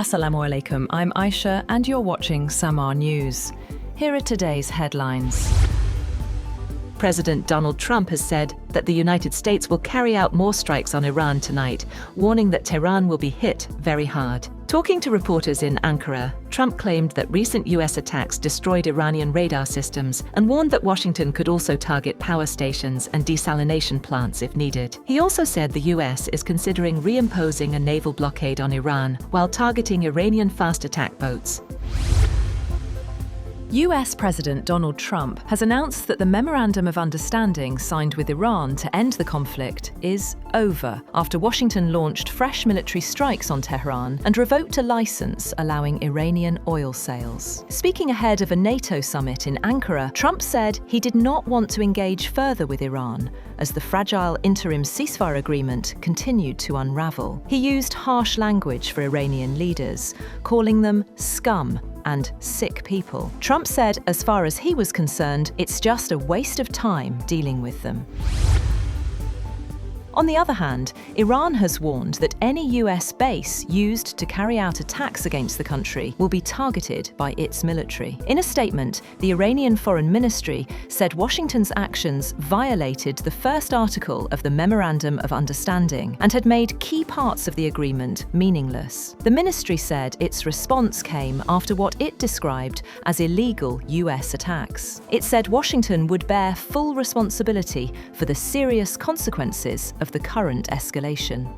Assalamu alaikum, I'm Aisha and you're watching Samaa News. Here are today's headlines. President Donald Trump has said that the United States will carry out more strikes on Iran tonight, warning that Tehran will be hit very hard. Talking to reporters in Ankara, Trump claimed that recent US attacks destroyed Iranian radar systems and warned that Washington could also target power stations and desalination plants if needed. He also said the US is considering reimposing a naval blockade on Iran while targeting Iranian fast attack boats. US President Donald Trump has announced that the memorandum of understanding signed with Iran to end the conflict is over after Washington launched fresh military strikes on Tehran and revoked a license allowing Iranian oil sales. Speaking ahead of a NATO summit in Ankara, Trump said he did not want to engage further with Iran as the fragile interim ceasefire agreement continued to unravel. He used harsh language for Iranian leaders, calling them scum and sick people. Trump said, as far as he was concerned, it's just a waste of time dealing with them. On the other hand, Iran has warned that any US base used to carry out attacks against the country will be targeted by its military. In a statement, the Iranian Foreign Ministry said Washington's actions violated the first article of the Memorandum of Understanding and had made key parts of the agreement meaningless. The ministry said its response came after what it described as illegal US attacks. It said Washington would bear full responsibility for the serious consequences of the current escalation.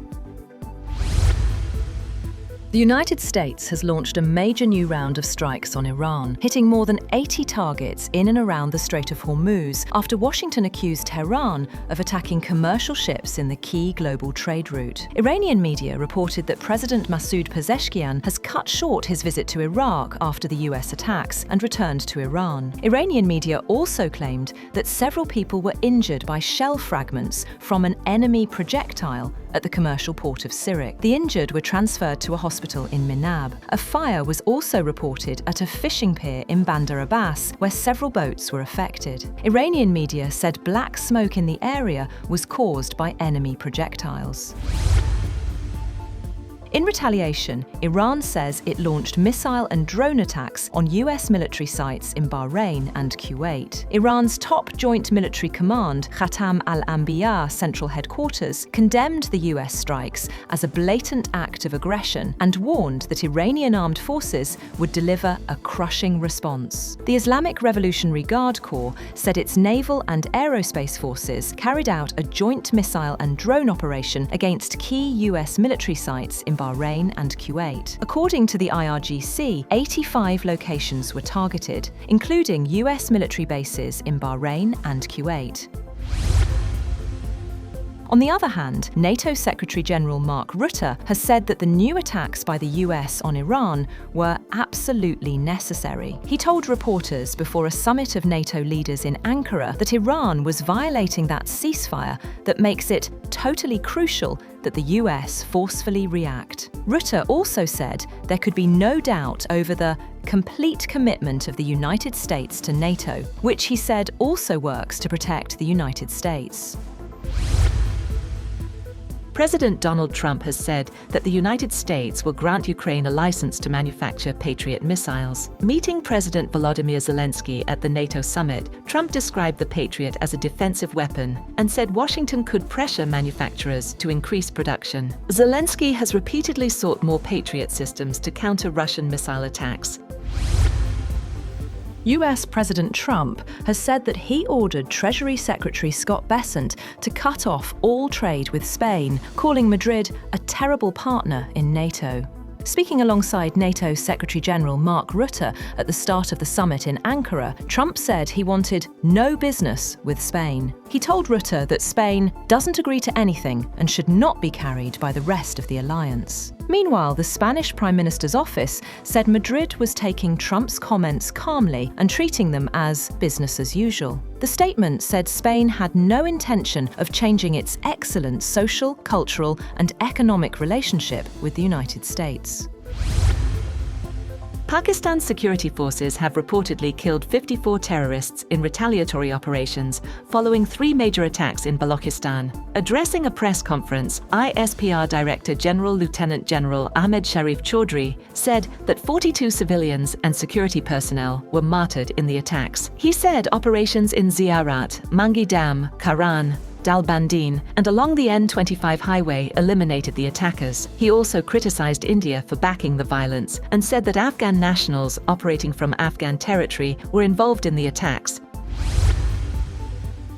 The United States has launched a major new round of strikes on Iran, hitting more than 80 targets in and around the Strait of Hormuz after Washington accused Tehran of attacking commercial ships in the key global trade route. Iranian media reported that President Masoud Pezeshkian has cut short his visit to Iraq after the US attacks and returned to Iran. Iranian media also claimed that several people were injured by shell fragments from an enemy projectile at the commercial port of Sirik. The injured were transferred to a hospital in Minab. A fire was also reported at a fishing pier in Bandar Abbas, where several boats were affected. Iranian media said black smoke in the area was caused by enemy projectiles. In retaliation, Iran says it launched missile and drone attacks on US military sites in Bahrain and Kuwait. Iran's top joint military command, Khatam al-Anbiya Central Headquarters, condemned the US strikes as a blatant act of aggression and warned that Iranian armed forces would deliver a crushing response. The Islamic Revolutionary Guard Corps said its naval and aerospace forces carried out a joint missile and drone operation against key US military sites in Bahrain and Kuwait. According to the IRGC, 85 locations were targeted, including US military bases in Bahrain and Kuwait. On the other hand, NATO Secretary-General Mark Rutte has said that the new attacks by the US on Iran were absolutely necessary. He told reporters before a summit of NATO leaders in Ankara that Iran was violating that ceasefire that makes it totally crucial that the US forcefully react. Rutte also said there could be no doubt over the complete commitment of the United States to NATO, which he said also works to protect the United States. President Donald Trump has said that the United States will grant Ukraine a license to manufacture Patriot missiles. Meeting President Volodymyr Zelensky at the NATO summit, Trump described the Patriot as a defensive weapon and said Washington could pressure manufacturers to increase production. Zelensky has repeatedly sought more Patriot systems to counter Russian missile attacks. US President Trump has said that he ordered Treasury Secretary Scott Bessent to cut off all trade with Spain, calling Madrid a terrible partner in NATO. Speaking alongside NATO Secretary-General Mark Rutte at the start of the summit in Ankara, Trump said he wanted no business with Spain. He told Rutte that Spain doesn't agree to anything and should not be carried by the rest of the alliance. Meanwhile, the Spanish Prime Minister's office said Madrid was taking Trump's comments calmly and treating them as business as usual. The statement said Spain had no intention of changing its excellent social, cultural, and economic relationship with the United States. Pakistan's security forces have reportedly killed 54 terrorists in retaliatory operations following 3 major attacks in Balochistan. Addressing a press conference, ISPR Director General Lieutenant General Ahmed Sharif Chaudhry said that 42 civilians and security personnel were martyred in the attacks. He said operations in Ziarat, Mangi Dam, Karan, Dalbandine, and along the N25 highway eliminated the attackers. He also criticized India for backing the violence and said that Afghan nationals operating from Afghan territory were involved in the attacks.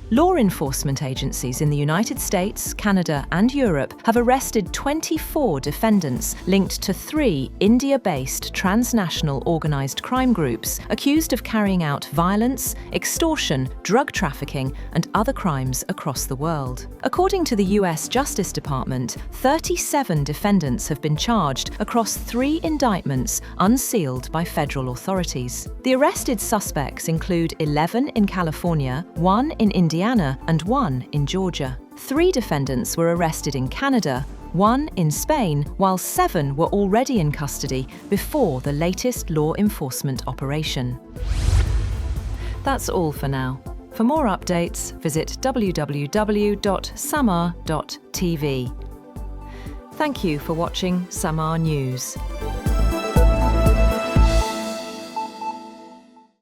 Law enforcement agencies in the United States, Canada, and Europe have arrested 24 defendants linked to 3 India-based transnational organized crime groups accused of carrying out violence, extortion, drug trafficking, and other crimes across the world. According to the US Justice Department, 37 defendants have been charged across 3 indictments unsealed by federal authorities. The arrested suspects include 11 in California, 1 in Indiana, and 1 in Georgia. 3 defendants were arrested in Canada, 1 in Spain, while 7 were already in custody before the latest law enforcement operation. That's all for now. For more updates, visit www.samaa.tv. Thank you for watching Samaa News.